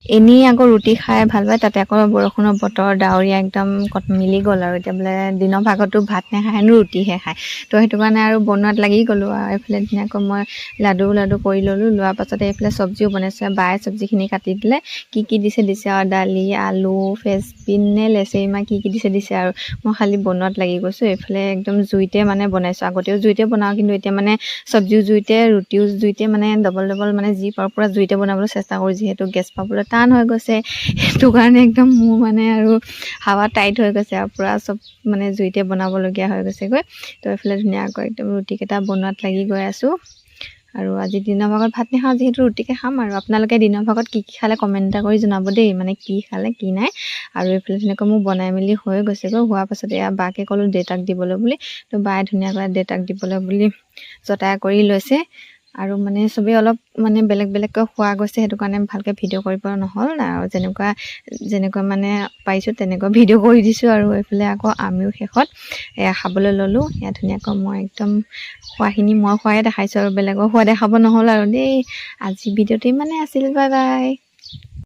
এনেই আকৌ ৰুটি খাই ভাল পায়, তাতে আকৌ বৰষুণৰ বতৰ ডাৱৰীয়া একদম মিলি গ'ল আৰু এতিয়া বোলে দিনৰ ভাগতো ভাত নাখায় হেনো ৰুটিহে খায়। তো সেইটো কাৰণে আৰু বনোৱাত লাগি গ'লোঁ আৰু এইফালে ধুনীয়াকৈ মই লাডু কৰি ল'লোঁ। লোৱাৰ পাছতে এইফালে চব্জিও বনাইছোঁ। বায়ে চব্জিখিনি কাটি দিলে, কি দিছে আৰু দালি, আলু, ফ্ৰেঞ্চবিন নে লেচেৰীমাহ কি দিছে আৰু মই খালি বনোৱাত লাগি গৈছোঁ। এইফালে একদম জুইতে মানে বনাইছোঁ। আগতেও জুইতে বনাওঁ, কিন্তু এতিয়া মানে চব্জিও জুইতে, ৰুটিও জুইতে, মানে ডবল মানে যি পাৰোঁ পূৰা জুইতে বনাবলৈ চেষ্টা কৰোঁ, যিহেতু গেছ পাবলৈ টান হৈ গৈছে। সেইটো কাৰণে একদম মোৰ মানে আৰু হাৱা টাইট হৈ গৈছে আৰু পূৰা চব মানে জুইতে বনাবলগীয়া হৈ গৈছেগৈ। তো এইফালে ধুনীয়াকৈ একদম ৰুটিকেইটা বনোৱাত লাগি গৈ আছোঁ। আৰু আজি দিনৰ ভাগত ভাত নাখাওঁ, যিহেতু ৰুটিকে খাম। আৰু আপোনালোকে দিনৰ ভাগত কি খালে কমেণ্ট এটা কৰি জনাব দেই, মানে কি খালে কি নাই। আৰু এইফালে ধুনীয়াকৈ মোৰ বনাই মেলি হৈ গৈছেগৈ। হোৱাৰ পাছত এয়া বাকে ক'লোঁ দেউতাক দিবলৈ বুলি। তো বায়ে ধুনীয়াকৈ দেউতাক দিবলৈ বুলি জতাই কৰি লৈছে। আৰু মানে চবেই অলপ মানে বেলেগকৈ খোৱা গৈছে, সেইটো কাৰণে ভালকৈ ভিডিঅ' কৰিব নহ'ল। আৰু যেনেকুৱা মানে পাৰিছোঁ তেনেকুৱা ভিডিঅ' কৰি দিছোঁ। আৰু এইফালে আকৌ আমিও শেষত এয়া খাবলৈ ল'লোঁ। এয়া ধুনীয়াকৈ মই একদম খোৱাখিনি মই খোৱাই দেখাইছোঁ, আৰু বেলেগৰ খোৱা দেখাব নহ'ল আৰু দেই। আজি ভিডিঅ'টো ইমানে আছিল। Bye bye.